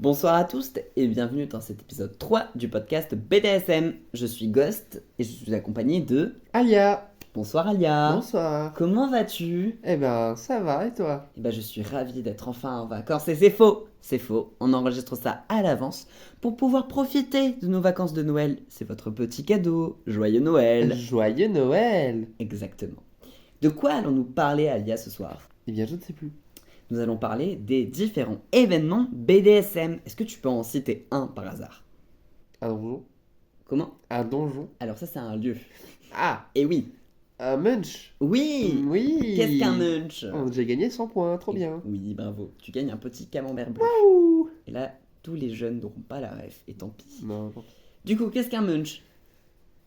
Bonsoir à tous et bienvenue dans cet épisode 3 du podcast BDSM. Je suis Ghost et je suis accompagné de... Alia, Bonsoir Alia. bonsoir. Comment vas-tu? Eh ben, ça va, et toi? Je suis ravi d'être enfin en vacances et c'est faux. C'est faux, on enregistre ça à l'avance pour pouvoir profiter de nos vacances de Noël. C'est votre petit cadeau. Joyeux Noël. Joyeux Noël! Exactement. De quoi allons-nous parler Alia ce soir? Eh bien, je ne sais plus. Nous allons parler des différents événements BDSM. Est-ce que tu peux en citer un par hasard? Un donjon? Comment? Un donjon? Alors ça c'est un lieu. Ah! Et oui. Un munch! Oui. Oui! Qu'est-ce qu'un munch? J'ai gagné 100 points, trop bien. Oui, bravo. Tu gagnes un petit camembert bleu. Ouh! Et là, tous les jeunes n'auront pas la ref, et tant pis. Non, non. Du coup, qu'est-ce qu'un munch?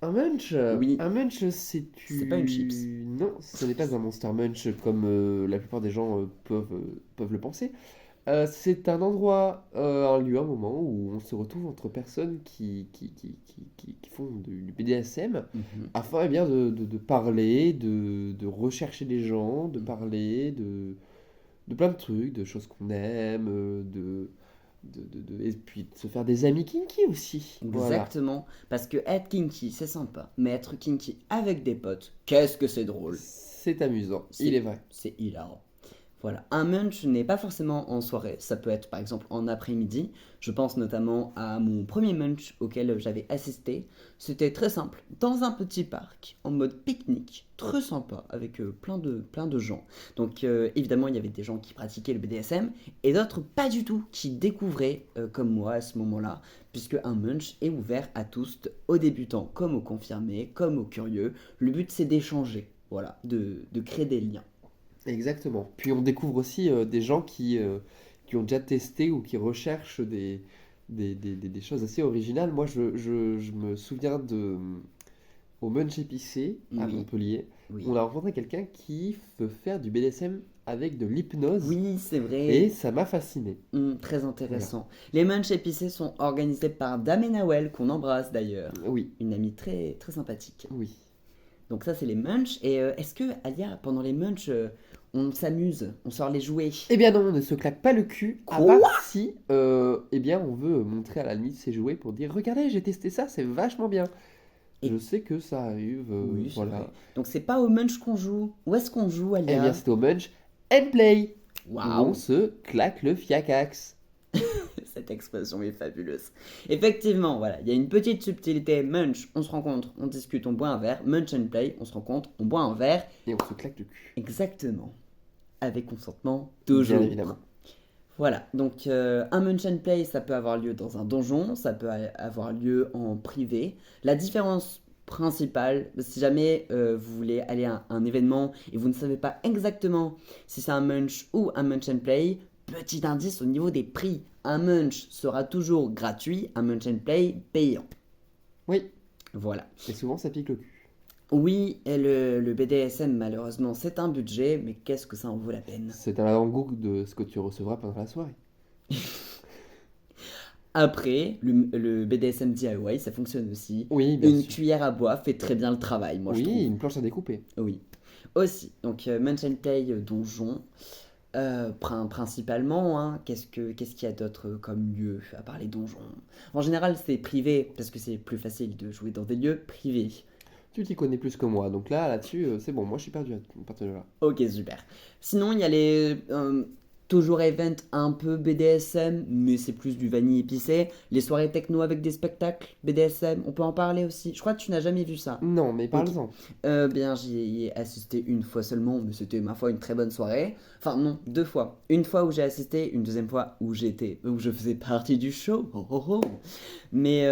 Un munch? Oui. Un munch, C'est pas une chips. Non, ce n'est pas un monster munch comme la plupart des gens peuvent le penser. C'est un endroit, un lieu, un moment où on se retrouve entre personnes qui font du BDSM Mhm. afin eh bien, de parler, de rechercher les gens, de parler de plein de trucs, de choses qu'on aime, et puis de se faire des amis kinky aussi. Voilà, Exactement. Parce que être kinky, c'est sympa. Mais être kinky avec des potes, qu'est-ce que c'est drôle. c'est amusant, C'est- il est vrai. C'est hilarant. Voilà, un munch n'est pas forcément en soirée, ça peut être par exemple en après-midi. Je pense notamment à mon premier munch auquel j'avais assisté. C'était très simple, dans un petit parc, en mode pique-nique, très sympa, avec plein de gens. Donc évidemment, il y avait des gens qui pratiquaient le BDSM et d'autres pas du tout, qui découvraient comme moi à ce moment-là, puisque un munch est ouvert à tous, aux débutants comme aux confirmés, comme aux curieux. Le but c'est d'échanger, voilà, de créer des liens. Exactement. Puis on découvre aussi des gens qui ont déjà testé ou qui recherchent des choses assez originales. Moi, je me souviens au Munch Épicé à Oui, Montpellier, oui. on a rencontré quelqu'un qui veut faire du BDSM avec de l'hypnose Oui, c'est et vrai. ça m'a fasciné. Très Voilà. intéressant. Les munchs épicés sont organisés par Dame et Nawel, qu'on embrasse d'ailleurs. Oui, Une amie très, très sympathique. oui. Donc ça, c'est les munchs. Et est-ce que, Alia, pendant les munchs, on s'amuse, on sort les jouets? Eh bien non, on ne se claque pas le cul, à Quoi? part si eh bien, on veut montrer à la limite ses jouets pour dire «Regardez, j'ai testé ça, c'est vachement bien». Et Je sais que ça arrive, oui, c'est vrai. voilà. Donc c'est pas au munch qu'on joue. Où est-ce qu'on joue, Eh bien, Alia? c'est au Munch and Play, où on Waouh! se claque le fiacax. Cette expression est fabuleuse. Effectivement, voilà, il y a une petite subtilité. Munch, on se rencontre, on discute, on boit un verre. Munch and play, on se rencontre, on boit un verre. Et on se claque le cul. Exactement. Avec consentement, Bien toujours. évidemment. Voilà, donc un munch and play, ça peut avoir lieu dans un donjon, ça peut avoir lieu en privé. La différence principale, si jamais vous voulez aller à un événement et vous ne savez pas exactement si c'est un munch ou un munch and play, petit indice au niveau des prix. Un munch sera toujours gratuit, un munch and play payant. Oui, Voilà. et souvent ça pique le cul. Oui, et le BDSM, malheureusement, c'est un budget, mais qu'est-ce que ça en vaut la peine? C'est un avant-goût de ce que tu recevras pendant la soirée. Après, le BDSM DIY, ça fonctionne aussi. Oui, bien Une sûr. cuillère à bois fait très bien le travail, moi je Oui, trouve. une planche à découper. Oui. Aussi, donc Munch and Play donjon, principalement, hein, qu'est-ce qu'il y a d'autre comme lieu à part les donjons? En général, c'est privé, parce que c'est plus facile de jouer dans des lieux privés. Tu t'y connais plus que moi, donc là-dessus, c'est bon, moi je suis perdu à partir de là. Ok, super. Sinon, il y a les toujours event un peu BDSM, mais c'est plus du vanille épicé. Les soirées techno avec des spectacles BDSM, on peut en parler aussi. Je crois que tu n'as jamais vu ça. Non, mais Ok. parle-en. Bien, j'y ai assisté une fois seulement, mais c'était ma foi une très bonne soirée. Enfin non, deux fois. Une fois où j'ai assisté, une deuxième fois où où je faisais partie du show. Oh, oh, oh. Mais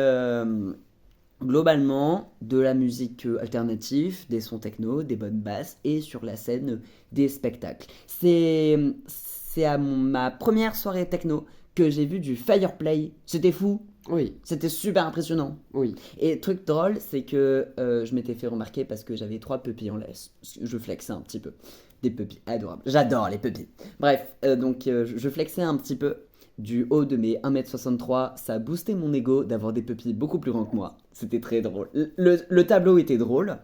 globalement, de la musique alternative, des sons techno, des bonnes basses et sur la scène des spectacles. C'est à ma première soirée techno que j'ai vu du Fireplay. C'était fou, Oui, c'était super impressionnant. oui. Et truc drôle, c'est que je m'étais fait remarquer parce que j'avais 3 pupilles en laisse. Je flexais un petit peu. Des pupilles adorables. J'adore les pupilles. Bref, donc je flexais un petit peu. Du haut de mes 1m63, ça a boosté mon ego d'avoir des pupilles beaucoup plus grands que moi. C'était très drôle. Le tableau était drôle.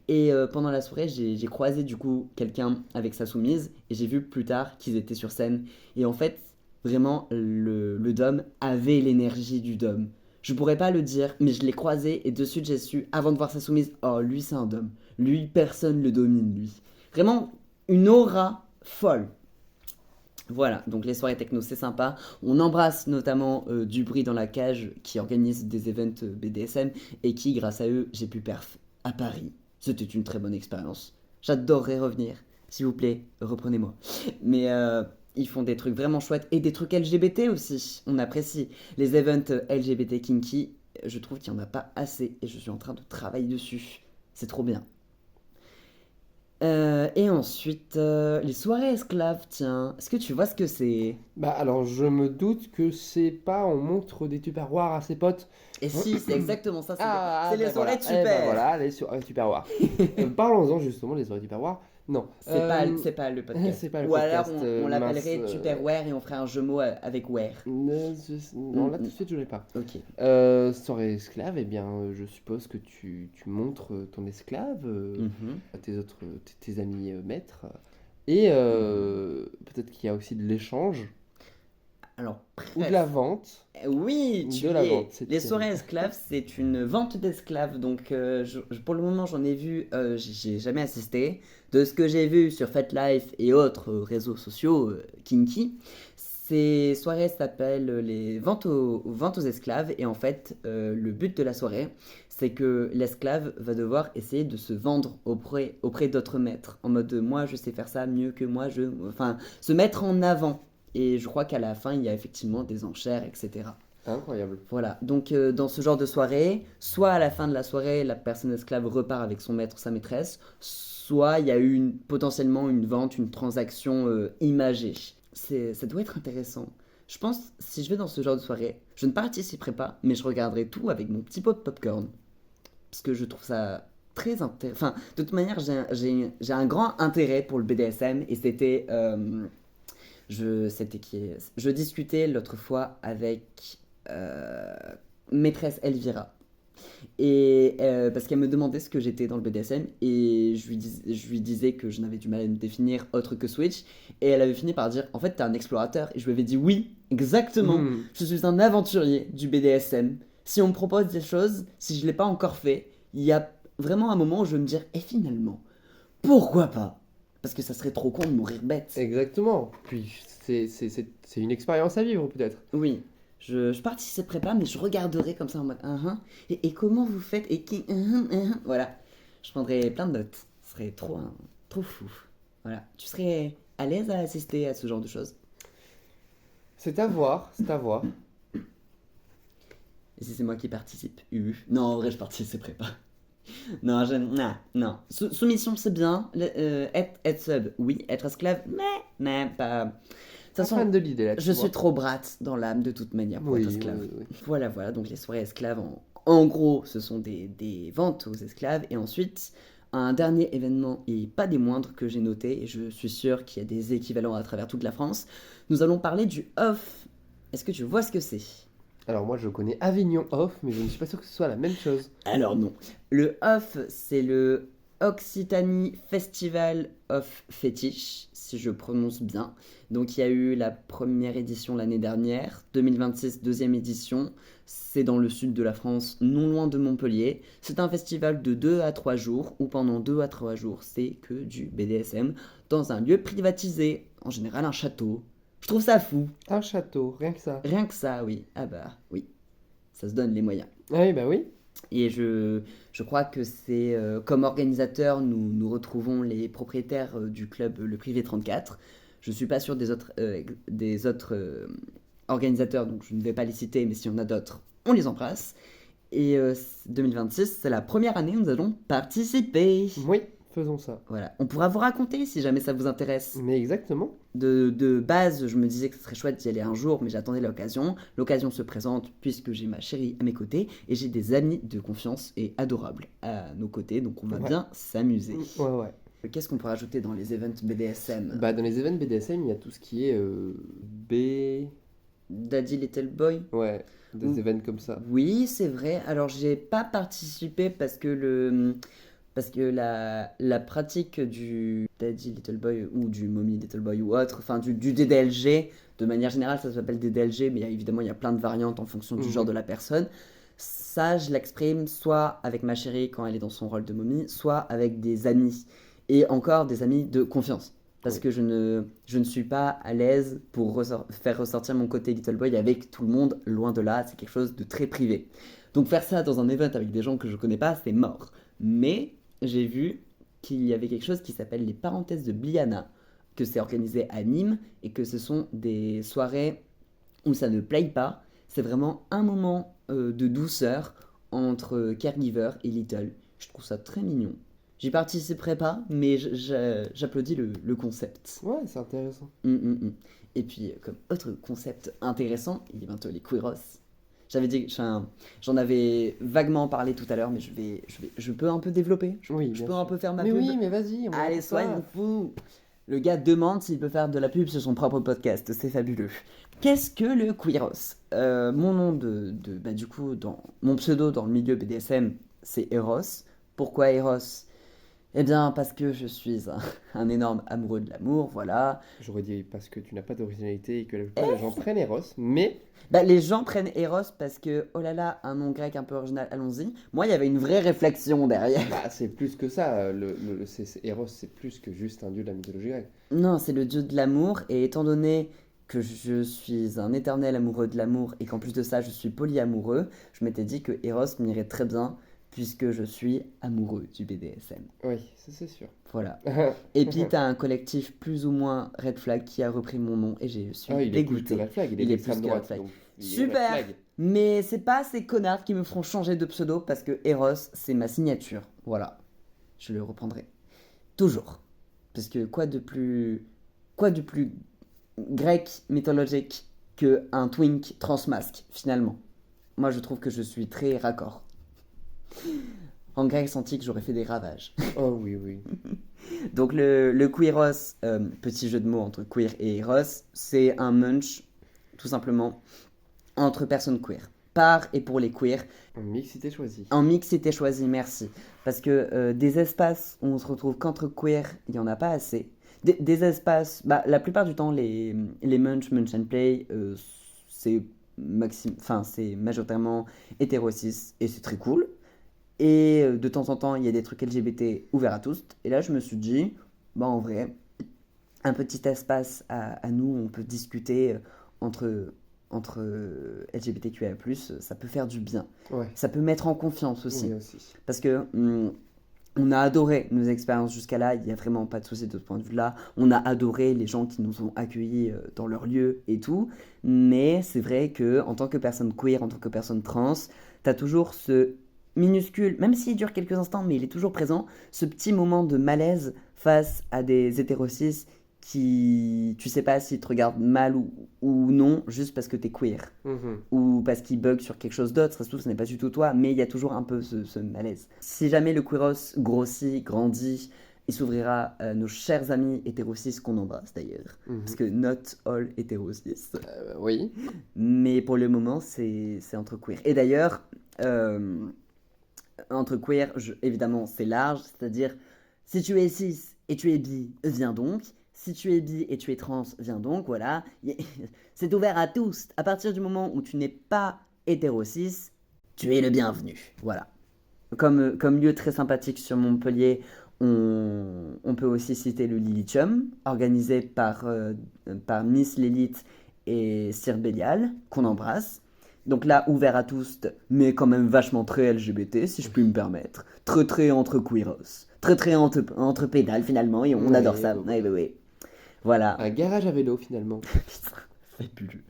Et pendant la soirée, j'ai croisé du coup quelqu'un avec sa soumise. Et j'ai vu plus tard qu'ils étaient sur scène. Et en fait, Vraiment, le Dom avait l'énergie du Dom. Je pourrais pas le dire, mais je l'ai croisé et de suite j'ai su, avant de voir sa soumise, oh lui c'est un Dom. Lui, personne le domine, lui. Vraiment, une aura folle. Voilà, donc les soirées techno, c'est sympa. On embrasse notamment Du Bruit dans la cage qui organise des events BDSM et qui, grâce à eux, j'ai pu perf à Paris. C'était une très bonne expérience. J'adorerais revenir. S'il vous plaît, reprenez-moi. Mais ils font des trucs vraiment chouettes et des trucs LGBT aussi. On apprécie. Les events LGBT kinky, je trouve qu'il n'y en a pas assez et je suis en train de travailler dessus. C'est trop bien. Et ensuite, les soirées esclaves, tiens. Est-ce que tu vois ce que c'est? Bah alors je me doute que c'est pas on montre des tupperwares à ses potes. Et si, c'est exactement ça. C'est les Ben soirées voilà, de eh ben super. voilà, les tupperwares. Parlons-en justement des soirées tupperwares. Non, C'est pas le podcast. c'est pas le Ou alors podcast, on mince, l'appellerait Tupperware et on ferait un jeu mot avec ware. non, là tout de suite je l'ai pas. Ok. Soirée esclave, eh bien je suppose que tu montres ton esclave Mhm. à tes amis maîtres. Et peut-être qu'il y a aussi de l'échange Alors, ou de la presque. vente. Oui, tu De la y vente, es. c'est Les terrible. soirées esclaves, c'est une vente d'esclaves. Donc, pour le moment, j'en ai vu, j'ai jamais assisté. De ce que j'ai vu sur FetLife et autres réseaux sociaux kinky, ces soirées s'appellent les ventes aux esclaves. Et en fait, le but de la soirée, c'est que l'esclave va devoir essayer de se vendre auprès d'autres maîtres. En mode, moi, je sais faire ça mieux que moi. Enfin, se mettre en avant. Et je crois qu'à la fin, il y a effectivement des enchères, etc. Incroyable. Voilà, donc dans ce genre de soirée, soit à la fin de la soirée, la personne esclave repart avec son maître, sa maîtresse, soit il y a eu potentiellement une vente, une transaction imagée. Ça doit être intéressant. Je pense, si je vais dans ce genre de soirée, je ne participerai pas, mais je regarderai tout avec mon petit pot de popcorn. Parce que je trouve ça très intéressant. Enfin, de toute manière, j'ai un grand intérêt pour le BDSM, et je discutais l'autre fois avec euh, maîtresse Elvira. Et parce qu'elle me demandait ce que j'étais dans le BDSM et je lui disais que je n'avais du mal à me définir autre que Switch. Et elle avait fini par dire en fait t'es un explorateur. Et je lui avais dit oui, exactement. Hmm. Je suis un aventurier du BDSM. Si on me propose des choses, si je ne l'ai pas encore fait, il y a vraiment un moment où je vais me dire et finalement, pourquoi pas? Parce que ça serait trop con de mourir bête. Exactement. Puis c'est une expérience à vivre peut-être. Oui, je participerai pas, mais je regarderai comme ça en mode et comment vous faites et qui voilà. Je prendrai plein de notes. Ce serait trop fou. Voilà. Tu serais à l'aise à assister à ce genre de choses? C'est à voir, c'est à voir. Et si c'est moi qui participe? Non, en vrai, je participerai pas. Non, non. Soumission, c'est bien. Être sub, oui. Être esclave, mais pas. De toute Pas façon, fan de l'idée là, tu je vois. suis trop brate dans l'âme de toute manière pour être Oui, esclave. oui, oui. Voilà, donc les soirées esclaves, en gros, ce sont des ventes aux esclaves. Et ensuite, un dernier événement, et pas des moindres, que j'ai noté, et je suis sûr qu'il y a des équivalents à travers toute la France, nous allons parler du off. Est-ce que tu vois ce que c'est? Alors moi je connais Avignon Off, mais je ne suis pas sûr que ce soit la même chose. Alors non. Le off, c'est le Occitanie Festival of Fetish, si je prononce bien. Donc il y a eu la première édition l'année dernière, 2026 deuxième édition. C'est dans le sud de la France, non loin de Montpellier. C'est un festival de 2 à 3 jours, où pendant 2 à 3 jours, c'est que du BDSM, dans un lieu privatisé, en général un château. Je trouve ça fou. Un château, rien que ça. Rien que ça, oui. Ah bah oui, ça se donne les moyens. Ah oui, bah oui. Et je crois que c'est comme organisateur, nous retrouvons les propriétaires du club Le Privé 34. Je ne suis pas sûr des autres organisateurs, donc je ne vais pas les citer, mais s'il y en a d'autres, on les embrasse. Et 2026, c'est la première année où nous allons participer. Oui, faisons ça. Voilà, on pourra vous raconter si jamais ça vous intéresse. Mais exactement. De base, je me disais que ce serait chouette d'y aller un jour, mais j'attendais l'occasion. L'occasion se présente puisque j'ai ma chérie à mes côtés et j'ai des amis de confiance et adorables à nos côtés, donc on va Ouais. bien s'amuser. Ouais, ouais. Qu'est-ce qu'on peut rajouter dans les events BDSM? Bah dans les événements BDSM, il y a tout ce qui est B... Daddy Little Boy? Ouais, des Ou- événements comme ça. Oui, c'est vrai. Alors, j'ai pas participé parce que la pratique du Daddy Little Boy ou du Mommy Little Boy ou autre, enfin du DDLG, De manière générale, ça s'appelle des DLG, mais évidemment, il y a plein de variantes en fonction du genre de la personne. Ça, je l'exprime soit avec ma chérie quand elle est dans son rôle de momie, soit avec des amis. Et encore des amis de confiance. Parce que je ne suis pas à l'aise pour faire ressortir mon côté Little Boy avec tout le monde, loin de là, c'est quelque chose de très privé. Donc faire ça dans un event avec des gens que je connais pas, c'est mort. Mais j'ai vu qu'il y avait quelque chose qui s'appelle les parenthèses de Bliana, que c'est organisé à Nîmes, et que ce sont des soirées où ça ne play pas, c'est vraiment un moment de douceur entre Caregiver et Little. Je trouve ça très mignon. J'y participerai pas, mais j'applaudis le concept. Ouais, c'est intéressant. Et puis, comme autre concept intéressant, il y a bientôt les Queeros. J'avais dit, j'en avais vaguement parlé tout à l'heure, mais je peux un peu développer. Je peux un peu faire ma pub. Mais oui, mais vas-y. Allez, soyons fous. Le gars demande s'il peut faire de la pub sur son propre podcast, c'est fabuleux. Qu'est-ce que le Queeros? Mon nom du coup, mon pseudo dans le milieu BDSM, c'est Eros. Pourquoi Eros? Eh bien, parce que je suis un énorme amoureux de l'amour, voilà. J'aurais dit parce que tu n'as pas d'originalité et que la plupart des gens prennent Eros, mais... Les gens prennent Eros parce que, oh là là, un nom grec un peu original, allons-y. Moi, il y avait une vraie réflexion derrière. C'est plus que ça, Eros, c'est plus que juste un dieu de la mythologie grecque. Non, c'est le dieu de l'amour, et étant donné que je suis un éternel amoureux de l'amour, et qu'en plus de ça, je suis polyamoureux, je m'étais dit que Eros m'irait très bien, puisque je suis amoureux du BDSM. Oui, ça c'est sûr. Voilà. Et puis t'as un collectif plus ou moins Red Flag qui a repris mon nom et je suis il dégoûté. Est plus que Red Flag, il est plus que Red Flag. Super. Mais c'est pas ces connards qui me feront changer de pseudo parce que Eros c'est ma signature. Voilà. Je le reprendrai. Toujours. Parce que quoi de plus grec mythologique que un twink transmasque finalement. Moi je trouve que je suis très raccord. En Grèce antique, j'aurais fait des ravages. Oh oui, oui. Donc le queeros, petit jeu de mots entre queer et eros, c'est un munch, tout simplement, entre personnes queer. Par et pour les queers. En mixité choisie. En mixité choisie, merci. Parce que des espaces où on se retrouve qu'entre queer, il n'y en a pas assez. Des espaces, la plupart du temps, les munch and play, c'est majoritairement hétéro-cis et c'est très cool. Et de temps en temps, il y a des trucs LGBT ouverts à tous. Et là, je me suis dit, en vrai, un petit espace à nous où on peut discuter entre LGBTQIA+, ça peut faire du bien. Ouais. Ça peut mettre en confiance aussi. Oui, aussi. Parce que on a adoré nos expériences jusqu'à là, il n'y a vraiment pas de souci de ce point de vue-là. On a adoré les gens qui nous ont accueillis dans leur lieu et tout. Mais c'est vrai qu'en tant que personne queer, en tant que personne trans, t'as toujours ce minuscule, même s'il dure quelques instants, mais il est toujours présent, ce petit moment de malaise face à des hétérocis qui, tu sais pas s'ils te regardent mal ou non, juste parce que t'es queer, ou parce qu'ils bug sur quelque chose d'autre, ça se trouve, ce n'est pas du tout toi, mais il y a toujours un peu ce malaise. Si jamais le queeros grossit, grandit, il s'ouvrira à nos chers amis hétérocis qu'on embrasse d'ailleurs, parce que not all hétérocis. Oui. Mais pour le moment, c'est entre queer. Et d'ailleurs, entre queer, évidemment, c'est large, c'est-à-dire si tu es cis et tu es bi, viens donc. Si tu es bi et tu es trans, viens donc, voilà. C'est ouvert à tous. À partir du moment où tu n'es pas hétéro-cis, tu es le bienvenu. Voilà. Comme lieu très sympathique sur Montpellier, on peut aussi citer le Lilithium, organisé par Miss Lilith et Sir Bélial, qu'on embrasse. Donc là, ouvert à tous, mais quand même vachement très LGBT, si je puis me permettre. Très entre queeros. Très entre pédales, finalement, et on adore ça. Oui. Voilà. Un garage à vélo, finalement. Fabuleux.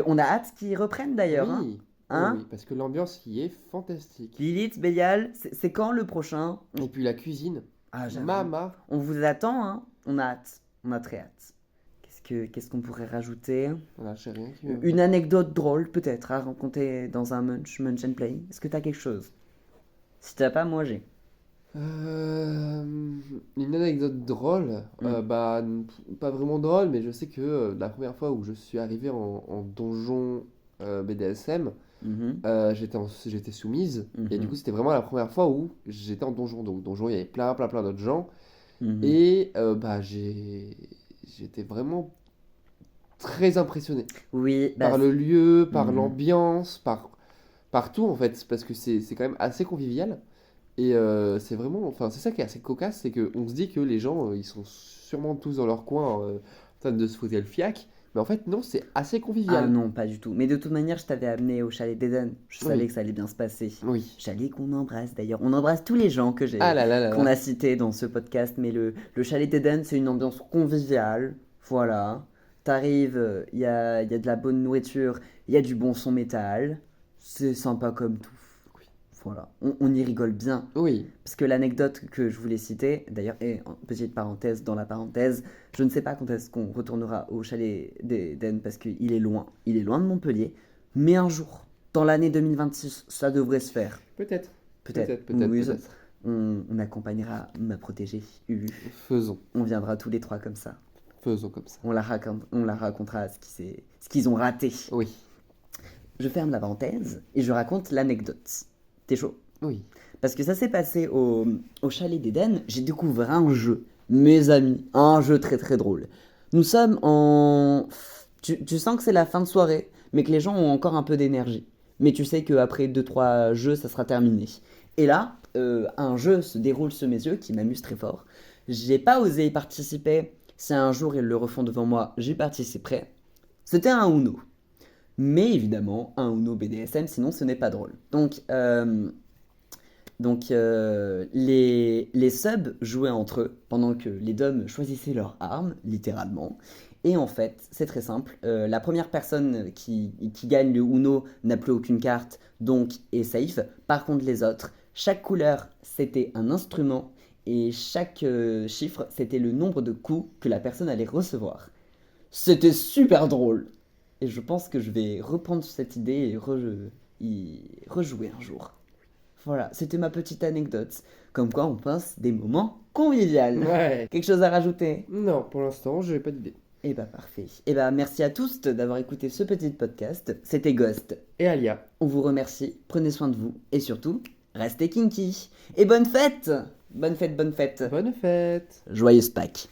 On a hâte qu'ils reprennent, d'ailleurs. Oui. Oui, parce que l'ambiance y est fantastique. Lilith, Bélial, c'est quand le prochain? Et puis la cuisine. Mama. On vous attend, hein. On a hâte. On a très hâte. Qu'est-ce qu'on pourrait rajouter? J'ai rien qui Une anecdote drôle, peut-être, à raconter dans un munch and play. Est-ce que t'as quelque chose? Si t'as pas, moi j'ai. Une anecdote drôle, pas vraiment drôle, mais je sais que la première fois où je suis arrivé en donjon BDSM, j'étais soumise, et du coup c'était vraiment la première fois où j'étais en donjon. Donc donjon, il y avait plein d'autres gens, et j'étais vraiment très impressionné Oui, par le lieu, par Mhm. l'ambiance, par tout en fait, parce que c'est quand même assez convivial. Et c'est vraiment, enfin, c'est ça qui est assez cocasse, c'est qu'on se dit que les gens, ils sont sûrement tous dans leur coin en train de se foutre le fiac, mais en fait, non, c'est assez Ah convivial. non, pas du tout. Mais de toute manière, je t'avais amené au chalet d'Eden. Je savais Oui, que ça allait bien se passer. oui. Chalet qu'on embrasse d'ailleurs. On embrasse tous les gens Ah là là là qu'on là. a cités dans ce podcast. Mais le chalet d'Eden, c'est une ambiance conviviale. Voilà. T'arrives, il y a de la bonne nourriture, il y a du bon son métal. C'est sympa comme tout. Voilà. On y rigole bien. Oui, Parce que l'anecdote que je voulais citer, d'ailleurs, et en petite parenthèse dans la parenthèse, je ne sais pas quand est-ce qu'on retournera au chalet d'Eden parce qu'il est loin. Il est loin de Montpellier. Mais un jour, dans l'année 2026, ça devrait se faire. peut-être, Peut-être. peut-être, peut-être, Oui, peut-être. on accompagnera ma protégée, Ulu. Faisons, On viendra tous les trois comme ça. faisons comme ça. On la racontera ce qu'ils ont raté. Oui, Je ferme la parenthèse et je raconte l'anecdote. T'es chaud? oui. Parce que ça s'est passé au chalet d'Eden, j'ai découvert un jeu, mes amis, un jeu très très drôle. Nous sommes en... Tu sens que c'est la fin de soirée, mais que les gens ont encore un peu d'énergie. Mais tu sais qu'après deux trois jeux, ça sera terminé. Et là, un jeu se déroule sous mes yeux qui m'amuse très fort. J'ai pas osé y participer. Si un jour ils le refont devant moi, j'y participerai. C'était un Uno. Mais évidemment, un Uno BDSM, sinon ce n'est pas drôle. Donc, les subs jouaient entre eux pendant que les doms choisissaient leurs armes, littéralement. Et en fait, c'est très simple. La première personne qui gagne le Uno n'a plus aucune carte, donc est safe. Par contre, les autres, chaque couleur, c'était un instrument. Et chaque chiffre, c'était le nombre de coups que la personne allait recevoir. C'était super drôle. Et je pense que je vais reprendre cette idée et y rejouer un jour. Voilà, c'était ma petite anecdote. Comme quoi on passe des moments conviviaux. Ouais. Quelque chose à rajouter? Non, pour l'instant, j'ai pas d'idée. Eh bah parfait. Eh bah merci à tous d'avoir écouté ce petit podcast. C'était Ghost. Et Alia, On vous remercie, prenez soin de vous et surtout, restez kinky. Et bonne fête! Bonne fête, bonne fête. bonne fête! Joyeuse Pâques.